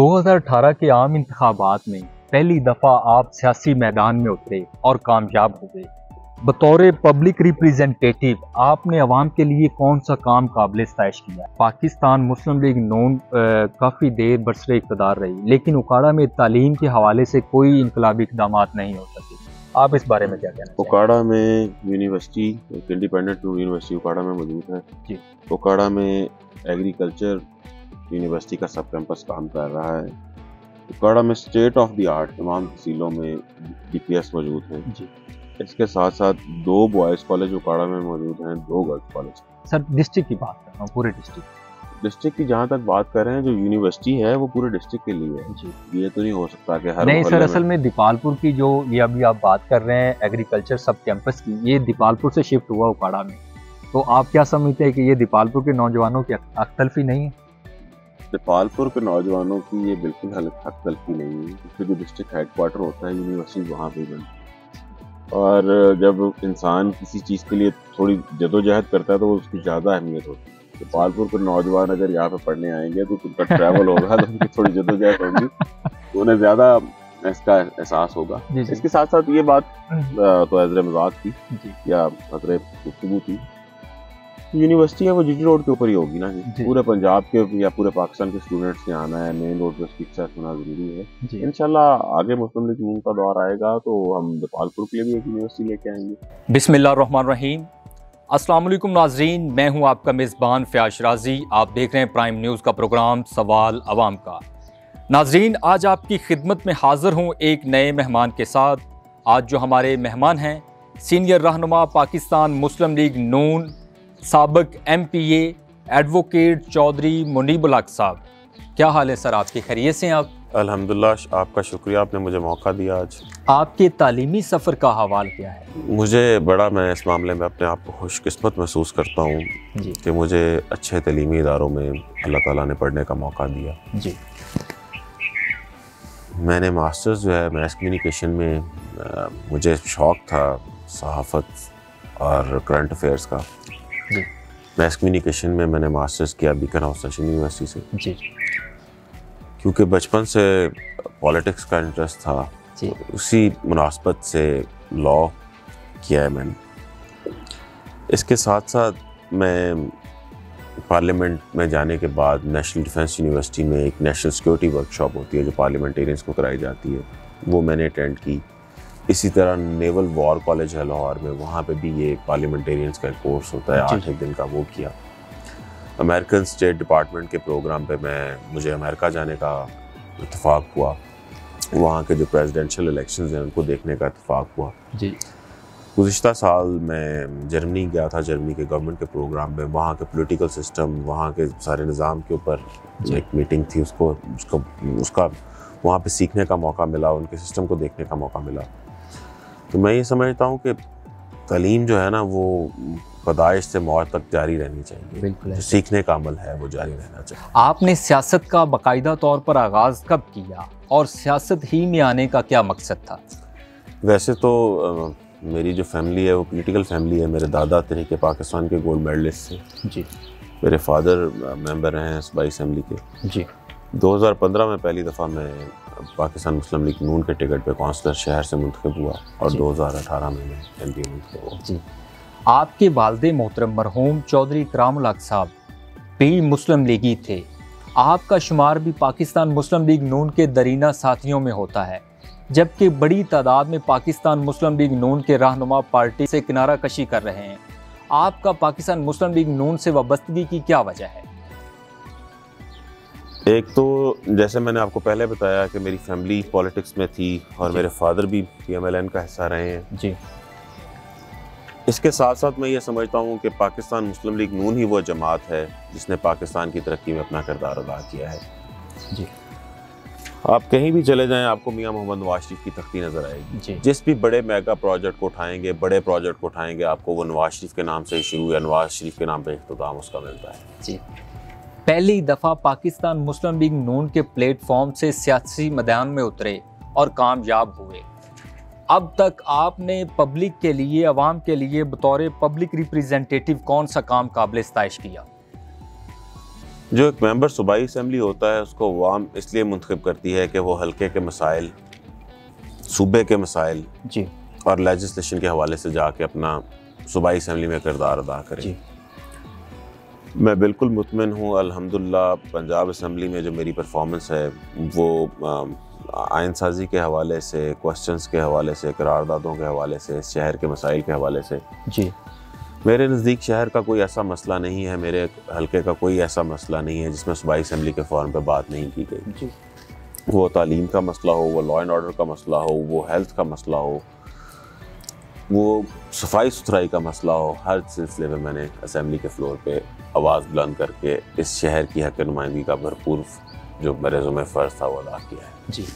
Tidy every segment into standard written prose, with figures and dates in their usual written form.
2018 के आम इंतखाबात में पहली दफ़ा आप सियासी मैदान में उतरे और कामयाब हो गए। बतौर पब्लिक रिप्रेजेंटेटिव आपने अवाम के लिए कौन सा काम काबिल सताइश किया? पाकिस्तान मुस्लिम लीग नून काफ़ी देर बरसरे इक़्तिदार रही, लेकिन उकाड़ा में तालीम के हवाले से कोई इनकलाबी इक़दामात नहीं हो सके। आप इस बारे में क्या कहना चाहेंगे? उकाड़ा में यूनिवर्सिटी, एक इंडिपेंडेंट यूनिवर्सिटी उकाड़ा में मौजूद है जी। उकाड़ा में एग्रीकल्चर यूनिवर्सिटी का सब कैंपस काम कर रहा है। उकाड़ा में स्टेट ऑफ द आर्ट तमाम तहसीलों में DPS मौजूद हैं जी। इसके साथ साथ 2 बॉयज़ कॉलेज उकाड़ा में मौजूद हैं, 2 गर्ल्स कॉलेज। सर डिस्ट्रिक्ट की बात कर रहा हूँ, पूरे डिस्ट्रिक्ट की जहाँ तक बात कर रहे हैं, जो यूनिवर्सिटी है वो पूरे डिस्ट्रिक्ट के लिए है जी। ये तो नहीं हो सकता कि हर नहीं सर, असल में दीपालपुर की जो ये अभी आप बात कर रहे हैं एग्रीकल्चर सब कैंपस की, ये दीपालपुर से शिफ्ट हुआ उकाड़ा में। तो आप क्या समझते हैं कि ये दीपालपुर के नौजवानों की हक़-तलफ़ी नहीं है? दीपालपुर के नौजवानों की ये बिल्कुल हक़-तलफ़ी नहीं है, क्योंकि जो डिस्ट्रिक्ट हेडक्वार्टर होता है यूनिवर्सिटी वहाँ पे बनती है। और जब इंसान किसी चीज़ के लिए थोड़ी जदोजहद करता है तो उसकी ज़्यादा अहमियत होती है। दीपालपुर के नौजवान अगर यहाँ पे पढ़ने आएंगे तो उनका ट्रैवल होगा तो उनकी थोड़ी जदोजहद होगी, तो उन्हें ज़्यादा इसका एहसास होगा। इसके साथ साथ ये बात तो एज़ मज़ाक थी या खतरे गुफ्तगू थी। यूनिवर्सिटी है वो GT रोड के ऊपर ही होगी ना जी। पूरे पंजाब के या पूरे पाकिस्तान के स्टूडेंट्स ने आना है, मेन रोड पर उसकी एक्सेस होना जरूरी है। इंशाल्लाह आगे मुस्लिम लीग नून का दौर आएगा तो हम दीपालपुर के लिए भी एक यूनिवर्सिटी लेके आएंगे। बिस्मिल्लाहिर्रहमानिर्रहीम। अस्सलाम वालेकुम नाज़रीन, मैं हूं आपका मेज़बान फ़याज़ शराज़ी। आप देख रहे हैं प्राइम न्यूज़ का प्रोग्राम सवाल अवाम का। नाज़रीन, आज आपकी खिदमत में हाज़िर हूं एक नए मेहमान के साथ। आज जो हमारे मेहमान हैं, सीनियर रहनुमा पाकिस्तान मुस्लिम लीग नून, साबिक MPA एडवोकेट चौधरी मुनीबुल हक साहब। क्या हाल है सर, आपकी खैरियत से हैं आप? अल्हम्दुलिल्लाह, आपका शुक्रिया, आपने मुझे मौका दिया आज। आपके तालीमी सफ़र का हवाल क्या है? मुझे बड़ा, मैं इस मामले में अपने आप को खुशकिस्मत महसूस करता हूँ कि मुझे अच्छे तालीमी इदारों में अल्लाह ताला ने पढ़ने का मौका दिया जी। मैंने मास्टर्स जो है मैस कम्युनिकेशन में, मुझे शौक़ था सहाफ़त और करंट अफेयर्स का। मैस कम्युनिकेशन में मैंने मास्टर्स किया बीकन हाउस नेशनल यूनिवर्सिटी से जी। क्योंकि बचपन से पॉलिटिक्स का इंटरेस्ट था, तो उसी मुनासबत से लॉ किया है मैंने। इसके साथ साथ मैं पार्लियामेंट में जाने के बाद नेशनल डिफेंस यूनिवर्सिटी में एक नेशनल सिक्योरिटी वर्कशॉप होती है जो पार्लियामेंटेरियंस को कराई जाती है, वो मैंने अटेंड की। इसी तरह नेवल वॉर कॉलेज है लाहौर में, वहाँ पे भी ये पार्लियामेंटेरियंस का कोर्स होता है 8 दिन का, वो किया। अमेरिकन स्टेट डिपार्टमेंट के प्रोग्राम पे मुझे अमेरिका जाने का इत्तेफाक हुआ। वहाँ के जो प्रेसिडेंशियल इलेक्शंस हैं उनको देखने का इत्तेफाक हुआ जी। गुज़िश्ता साल मैं जर्मनी गया था, जर्मनी के गवर्नमेंट के प्रोग्राम में। वहाँ के पॉलिटिकल सिस्टम, वहाँ के सारे निज़ाम के ऊपर एक मीटिंग थी, उसका वहाँ पे सीखने का मौका मिला, उनके सिस्टम को देखने का मौका मिला। तो मैं ये समझता हूँ कि तालीम जो है ना वो पैदाइश से मौत तक जारी रहनी चाहिए। बिल्कुल, जो सीखने का अमल है वो जारी रहना चाहिए। आपने सियासत का बाकायदा तौर पर आगाज़ कब किया और सियासत ही में आने का क्या मकसद था? वैसे तो मेरी जो फैमिली है वो पॉलिटिकल फैमिली है। मेरे दादा तहरीक पाकिस्तान के गोल्ड मेडलिस्ट थे जी। मेरे फादर मेंबर हैं सूबाई असेंबली के जी। 2015 में पहली दफ़ा मैं पाकिस्तान मुस्लिम लीग नून के टिकट पे काउंसलर शहर से मुंतखब हुआ और 2018 में मैं MPA मुंतखब हुआ जी। आपके वालिद मोहतरम मरहूम चौधरी इकरामुल हक साहब भी मुस्लिम लीगी थे। आपका शुमार भी पाकिस्तान मुस्लिम लीग नून के दरीना साथियों में होता है, जबकि बड़ी तादाद में पाकिस्तान मुस्लिम लीग नून के रहनुमा पार्टी से किनारा कशी कर रहे हैं। आपका पाकिस्तान मुस्लिम लीग नून से वाबस्तगी की क्या वजह है? एक तो जैसे मैंने आपको पहले बताया कि मेरी फैमिली पॉलिटिक्स में थी और मेरे फादर भी PMLN का हिस्सा रहे हैं जी। इसके साथ साथ मैं ये समझता हूँ कि पाकिस्तान मुस्लिम लीग नून ही वो जमात है जिसने पाकिस्तान की तरक्की में अपना किरदार अदा किया है जी। आप कहीं भी चले जाएं आपको मियां मोहम्मद नवाज शरीफ की तख्ती नज़र आएगी जी। जिस भी बड़े मेगा प्रोजेक्ट को उठाएंगे, बड़े प्रोजेक्ट को उठाएंगे, आपको वो नवाज शरीफ के नाम से शुरू या नवाज शरीफ के नाम पर इख्तिताम उसका मिलता है जी। पहली दफ़ा पाकिस्तान मुस्लिम लीग नून के प्लेटफॉर्म से सियासी मैदान में उतरे और कामयाब हुए। अब तक आपने पब्लिक के लिए, अवाम के लिए बतौर पब्लिक रिप्रेजेंटेटिव कौन सा काम काबिल सताइश किया? जो एक मेंबर सूबाई असम्बली होता है उसको अवाम इसलिए मुंतखब करती है कि वो हल्के के मसाइल, सूबे के मसाइल जी और लेजिस्लेशन के हवाले से जाके अपना सूबाई असम्बली में किरदार अदा करें। मैं बिल्कुल मुतमिन हूँ अल्हम्दुलिल्लाह। पंजाब असम्बली में जो मेरी परफॉर्मेंस है वो आइन साजी के हवाले से, क्वेश्चंस के हवाले से, करारदादों के हवाले से, शहर के मसाइल के हवाले से जी मेरे नज़दीक शहर का कोई ऐसा मसला नहीं है, मेरे हल्के का कोई ऐसा मसला नहीं है जिसमें सूबाई असम्बली के फॉरम पे बात नहीं की गई जी। वो तालीम का मसला हो, वो लॉ एंड ऑर्डर का मसला हो, वो हेल्थ का मसला हो, वो सफाई सुथराई का मसला हो, हर सिलसिले में मैंने असम्बली के फ्लोर पे आवाज़ बुलंद करके इस शहर की हक़ नुमाइंदगी का भरपूर जो मेरे ज़िम्मे फ़र्ज़ था वो अदा किया है जी।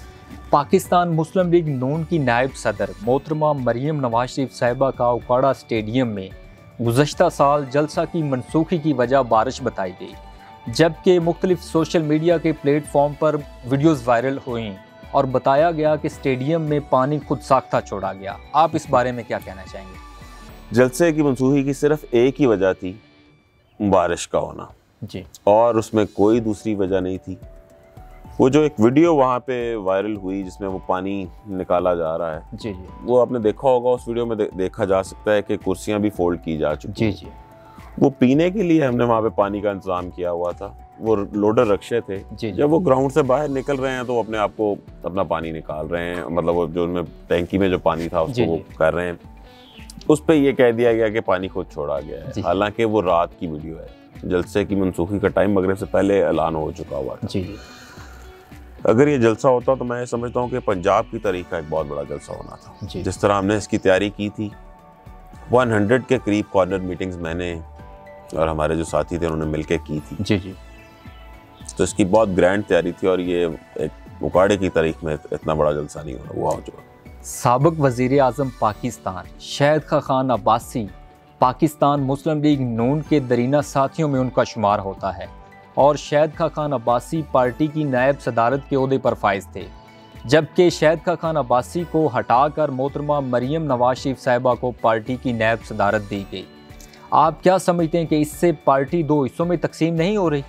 पाकिस्तान मुस्लिम लीग नून की नायब सदर मोहतरमा मरियम नवाज शरीफ साहिबा का उकाड़ा स्टेडियम में गुज़श्ता साल जलसा की मनसूखी की वजह बारिश बताई गई, जबकि मुख्तलिफ सोशल मीडिया के प्लेटफॉर्म पर वीडियोज़ वायरल हुई और बताया गया कि स्टेडियम में पानी खुद साख्ता छोड़ा गया। आप इस बारे में क्या कहना चाहेंगे? जलसे की मनसूखी की सिर्फ एक ही वजह थी, बारिश का होना जी, और उसमें कोई दूसरी वजह नहीं थी। वो जो एक वीडियो वहाँ पे वायरल हुई जिसमें वो पानी निकाला जा रहा है जी जी, वो आपने देखा होगा। उस वीडियो में देखा जा सकता है कि कुर्सियाँ भी फोल्ड की जा चुकी जी जी। वो पीने के लिए हमने वहाँ पे पानी का इंतजाम किया हुआ था। वो लोडर रक्शे थे जी, जब वो ग्राउंड से बाहर निकल रहे हैं तो वो अपने आप को अपना पानी निकाल रहे हैं, मतलब वो जो उनमें टैंकी में जो पानी था उसको वो कर रहे हैं। उस पर यह कह दिया गया कि पानी खुद छोड़ा गया है, हालांकि वो रात की वीडियो है। जलसे की मनसूखी का टाइम मगरिब से पहले ऐलान हो चुका हुआ था जी। अगर ये जलसा होता तो मैं समझता हूँ कि पंजाब की तारीख का एक बहुत बड़ा जलसा होना था। जिस तरह हमने इसकी तैयारी की थी, 100 के करीब कॉर्नर मीटिंग्स मैंने और हमारे जो साथी थे उन्होंने मिलकर की थी जी जी। तो इसकी बहुत ग्रैंड तैयारी थी और ये एक उकाड़े की तारीख में इतना बड़ा जलसा नहीं हुआ हो चुका। साबिक वज़ीर आज़म पाकिस्तान शहीद खान अब्बासी पाकिस्तान मुस्लिम लीग नून के दरीना साथियों में उनका शुमार होता है और शहीद खान अब्बासी पार्टी की नायब सदारत के ओहदे पर फाइज थे, जबकि शहीद खान अब्बासी को हटाकर मोहतरमा मरियम नवाज शरीफ साहिबा को पार्टी की नायब सदारत दी गई। आप क्या समझते हैं कि इससे पार्टी दो हिस्सों में तकसीम नहीं हो रही?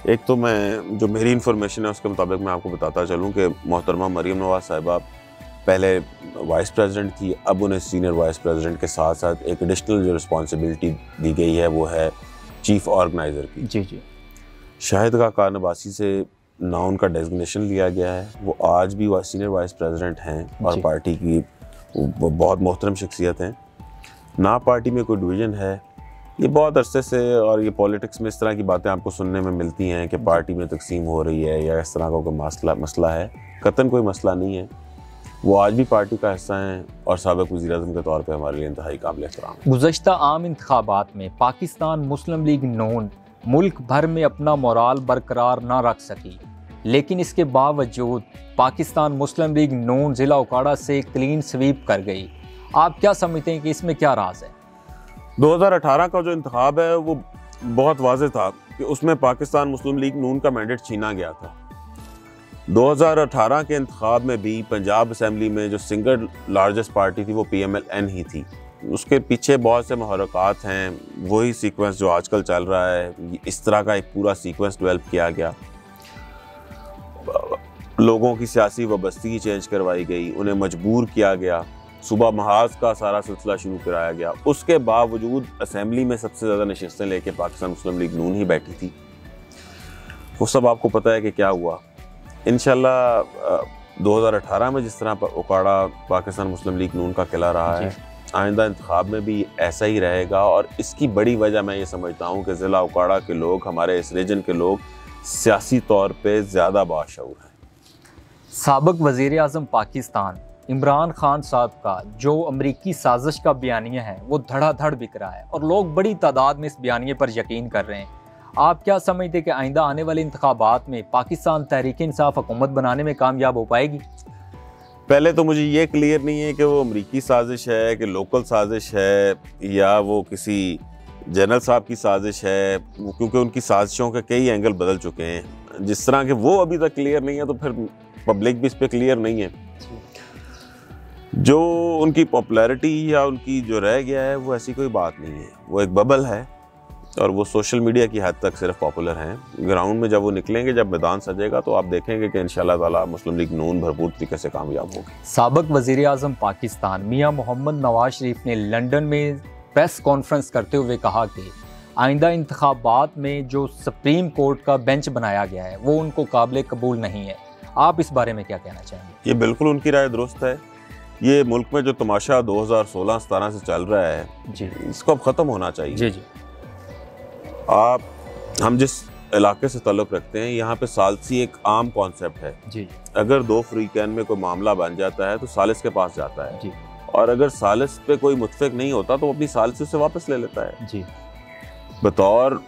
एक तो मैं जो मेरी इन्फॉर्मेशन है उसके मुताबिक मैं आपको बताता चलूँ कि मोहतरमा मरियम नवाज साहिबा पहले वाइस प्रेसिडेंट थी, अब उन्हें सीनियर वाइस प्रेसिडेंट के साथ साथ एक एडिशनल जो रिस्पॉन्सिबिलिटी दी गई है वो है चीफ ऑर्गेनाइज़र की। जी जी। शाहिद खान अब्बासी से ना उनका डेजिग्नेशन लिया गया है, वो आज भी सीनियर वाइस प्रेसिडेंट हैं और पार्टी की वो बहुत मोहतरम शख्सियत हैं। ना पार्टी में कोई डिवीज़न है, ये बहुत अरसे से और ये पॉलिटिक्स में इस तरह की बातें आपको सुनने में मिलती हैं कि पार्टी में तकसीम हो रही है या इस तरह का कोई मसला है। कतन कोई मसला नहीं है, वो आज भी पार्टी का हिस्सा हैं और साबिक़ वज़ीर-ए-आज़म के तौर पे हमारे लिए इंतहाई काबिल एहतराम। गुज़श्ता आम इंतखाबात में पाकिस्तान मुस्लिम लीग नून मुल्क भर में अपना मोराल बरकरार ना रख सकी, लेकिन इसके बावजूद पाकिस्तान मुस्लिम लीग नून ज़िला उकाड़ा से क्लीन स्वीप कर गई। आप क्या समझते हैं कि इसमें क्या राज है? 2018 का जो इंतखाब है वो बहुत वाज़ेह था कि उसमें पाकिस्तान मुस्लिम लीग नून का मैंडेट छीना गया था। 2018 के इंतखाब में भी पंजाब असम्बली में जो सिंगल लार्जेस्ट पार्टी थी वो PMLN ही थी। उसके पीछे बहुत से महरक़ात हैं, वही सीक्वेंस जो आजकल चल रहा है, इस तरह का एक पूरा सीक्वेंस डेवलप किया गया। लोगों की सियासी वाबस्तगी चेंज करवाई गई, उन्हें मजबूर किया गया, सुबह महाज का सारा सिलसिला शुरू कराया गया। उसके बावजूद असम्बली में सबसे ज़्यादा नशिस्तें लेके पाकिस्तान मुस्लिम लीग नून ही बैठी थी। वो सब आपको पता है कि क्या हुआ। इंशाल्लाह 2018 में जिस तरह उकाड़ा पाकिस्तान मुस्लिम लीग नून का किला रहा है, आइंदा इंतखाब में भी ऐसा ही रहेगा। और इसकी बड़ी वजह मैं ये समझता हूँ कि ज़िला उकाड़ा के लोग, हमारे इस रीजन के लोग सियासी तौर पे ज़्यादा बाशऊर हैं। साबिक़ वज़ीर आज़म पाकिस्तान इमरान खान साहब का जो अमरीकी साजिश का बयानिया है वो धड़ाधड़ बिक रहा है और लोग बड़ी तादाद में इस बयानिए पर यकीन कर रहे हैं। आप क्या समझते हैं कि आइंदा आने वाले इंतखाबात में पाकिस्तान तहरीक इंसाफ हुकूमत बनाने में कामयाब हो पाएगी? पहले तो मुझे ये क्लियर नहीं है कि वो अमरीकी साजिश है कि लोकल साजिश है या वो किसी जनरल साहब की साजिश है, क्योंकि उनकी साजिशों के कई एंगल बदल चुके हैं। जिस तरह के वो अभी तक क्लियर नहीं है तो फिर पब्लिक भी इस पर क्लियर नहीं है। जो उनकी पॉपुलैरिटी या उनकी जो रह गया है वो ऐसी कोई बात नहीं है, वो एक बबल है और वो सोशल मीडिया की हद तक सिर्फ पॉपुलर हैं। ग्राउंड में जब वो निकलेंगे, जब मैदान सजेगा, तो आप देखेंगे कि इंशाल्लाह ताला मुस्लिम लीग नून भरपूर तरीके से कामयाब होगी। साबिक वज़ीर आज़म पाकिस्तान मियां मोहम्मद नवाज शरीफ ने लंदन में प्रेस कॉन्फ्रेंस करते हुए कहा कि आइंदा इंतखाबात में जो सुप्रीम कोर्ट का बेंच बनाया गया है वो उनको काबिल कबूल नहीं है। आप इस बारे में क्या कहना चाहेंगे? ये बिल्कुल उनकी राय दुरुस्त है। ये मुल्क में जो तमाशा 2016-17 से चल रहा है जी, इसको अब ख़त्म होना चाहिए। जी जी। हम जिस इलाके से ताल्लुक़ रखते हैं, यहाँ पे सालसी एक आम कॉन्सेप्ट है जी। अगर दो फ्रीकैन में कोई मामला बन जाता है तो सालिस के पास जाता है जी। और अगर सालिस पे कोई मुत्फिक नहीं होता तो अपनी सालिसी से वापस ले लेता है जी। बतौर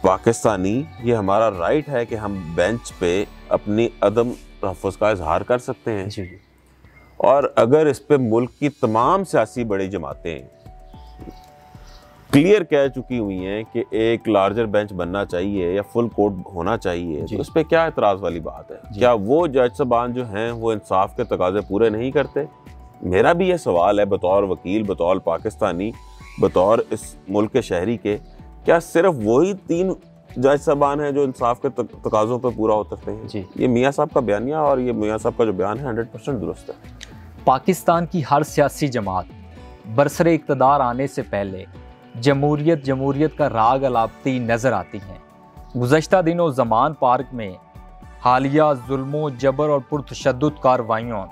पाकिस्तानी ये हमारा राइट है कि हम बेंच पे अपनी अदम तहफ़्फ़ुज़ का इजहार कर सकते हैं जी। और अगर इस पे मुल्क की तमाम सियासी बड़ी जमातें क्लियर कह चुकी हुई हैं कि एक लार्जर बेंच बनना चाहिए या फुल कोर्ट होना चाहिए, तो इस पे क्या एतराज़ वाली बात है? क्या वो जज साहबान जो हैं वो इंसाफ के तकाजे पूरे नहीं करते? मेरा भी ये सवाल है बतौर वकील, बतौर पाकिस्तानी, बतौर इस मुल्क के शहरी के, क्या सिर्फ वही 3 जज साहबान हैं जो इंसाफ के तकाज़ों पर पूरा उतरते हैं? जी। ये मियाँ साहब का बयानिया और ये मियाँ साहब का जो बयान है 100% दुरुस्त है। पाकिस्तान की हर सियासी जमात बरसरे इक़्तिदार आने से पहले जमहूरियत का राग अलापती नज़र आती हैं। गुज़श्ता दिनों ज़मान पार्क में हालिया जुल्मों, जबर और पुरतशद्दुद कार्रवाइयों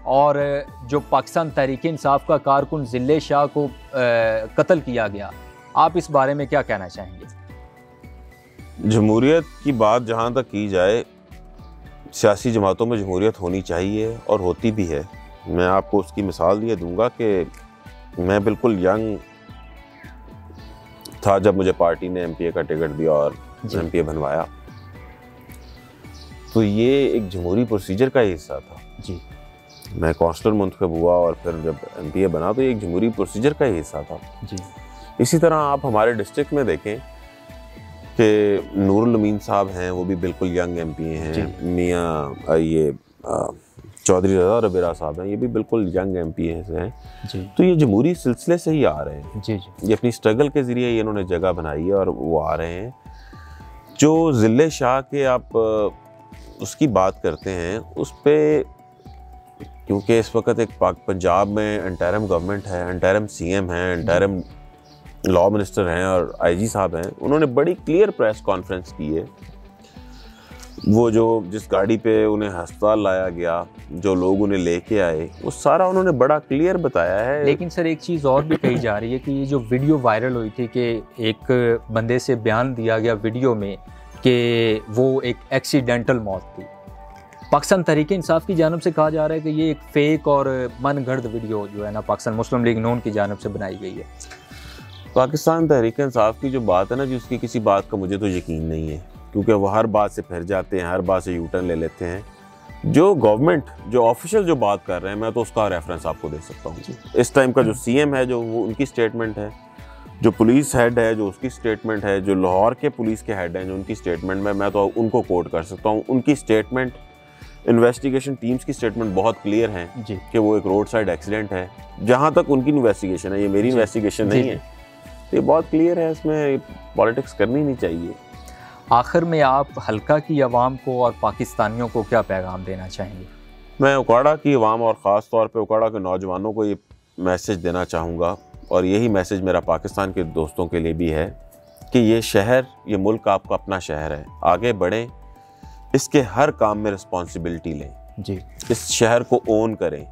और जो पाकिस्तान तहरीक इंसाफ का कारकुन ज़िले शाह को कत्ल किया गया, आप इस बारे में क्या कहना चाहेंगे? जमहूरियत की बात जहाँ तक की जाए, सियासी जमातों में जमहूरियत होनी चाहिए और होती भी है। मैं आपको उसकी मिसाल ये दूंगा कि मैं बिल्कुल यंग था जब मुझे पार्टी ने एमपीए का टिकट दिया और एमपीए बनवाया, तो ये एक जमहूरी प्रोसीजर का ही हिस्सा था जी। मैं काउंसलर मुंतखब हुआ और फिर जब एमपीए बना तो ये एक जमहूरी प्रोसीजर का ही हिस्सा था जी। इसी तरह आप हमारे डिस्ट्रिक्ट में देखें कि नूरुल अमीन साहब हैं, वो भी बिल्कुल यंग एमपी हैं। मियाँ ये चौधरी रज़ा रबीरा साहब हैं, ये भी बिल्कुल यंग एमपी हैं जी। तो ये जमहूरी सिलसिले से ही आ रहे हैं जी जी। ये अपनी स्ट्रगल के ज़रिए ये इन्होंने जगह बनाई है और वो आ रहे हैं। जो ज़िले शाह के आप उसकी बात करते हैं, उस पर क्योंकि इस वक्त एक पंजाब में इंटरिम गवर्नमेंट है, इंटरिम सीएम हैं, इंटरिम लॉ मिनिस्टर हैं और आईजी साहब हैं, उन्होंने बड़ी क्लियर प्रेस कॉन्फ्रेंस की है। वो जो जिस गाड़ी पे उन्हें अस्पताल लाया गया, जो लोग उन्हें लेके आए, वो सारा उन्होंने बड़ा क्लियर बताया है। लेकिन सर एक चीज़ और भी कही जा रही है कि ये जो वीडियो वायरल हुई थी कि एक बंदे से बयान दिया गया वीडियो में कि वो एक एक्सीडेंटल मौत थी। पाकिस्तान तहरीक इंसाफ की जानिब से कहा जा रहा है कि ये एक फेक और मनगढ़ंत वीडियो जो है ना पाकिस्तान मुस्लिम लीग नून की जानिब से बनाई गई है। पाकिस्तान तहरीक इंसाफ की जो बात है ना जी, उसकी किसी बात का मुझे तो यकीन नहीं है, क्योंकि वो हर बात से फिर जाते हैं, हर बात से यूटर्न ले लेते हैं। जो गवर्नमेंट जो ऑफिशियल जो बात कर रहे हैं, मैं तो उसका रेफरेंस आपको दे सकता हूँ। इस टाइम का जो सीएम है, जो वो उनकी स्टेटमेंट है, जो पुलिस हेड है जो उसकी स्टेटमेंट है, जो लाहौर के पुलिस के हेड हैं जो उनकी स्टेटमेंट में, मैं तो उनको कोट कर सकता हूँ। उनकी स्टेटमेंट, इन्वेस्टिगेशन टीम्स की स्टेटमेंट बहुत क्लियर हैं कि वो एक रोड साइड एक्सीडेंट है। जहाँ तक उनकी इन्वेस्टिगेशन है, ये मेरी इन्वेस्टिगेशन नहीं है, ये बहुत क्लियर है, इसमें पॉलिटिक्स करनी नहीं चाहिए। आखिर में आप हल्का की आवाम को और पाकिस्तानियों को क्या पैगाम देना चाहेंगे? मैं उकाड़ा की आवाम और ख़ास तौर पे उकाड़ा के नौजवानों को ये मैसेज देना चाहूँगा, और यही मैसेज मेरा पाकिस्तान के दोस्तों के लिए भी है कि ये शहर, ये मुल्क आपका अपना शहर है, आगे बढ़ें, इसके हर काम में रिस्पॉन्सिबिलिटी लें जी। इस शहर को ओन करें,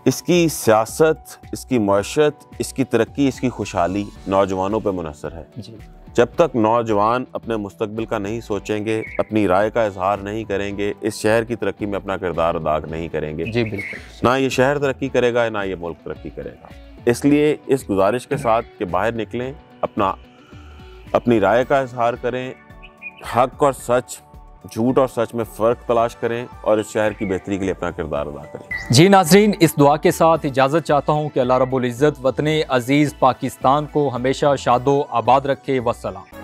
इसकी सियासत, इसकी मईशत, इसकी तरक्की, इसकी खुशहाली नौजवानों पे मुनहसर है जी। जब तक नौजवान अपने मुस्तकबिल का नहीं सोचेंगे, अपनी राय का इजहार नहीं करेंगे, इस शहर की तरक्की में अपना किरदार अदा नहीं करेंगे जी, बिल्कुल, ना ये शहर तरक्की करेगा, ना ये मुल्क तरक्की करेगा। इसलिए इस गुजारिश के साथ कि बाहर निकलें, अपनी राय का इजहार करें, हक और सच, झूठ और सच में फ़र्क तलाश करें और इस शहर की बेहतरी के लिए अपना किरदार अदा करें। जी नाज़रीन, इस दुआ के साथ इजाज़त चाहता हूँ कि अल्लाह रब्बुल इज़्ज़त वतने अज़ीज़ पाकिस्तान को हमेशा शादो आबाद रखे। वस्सलाम।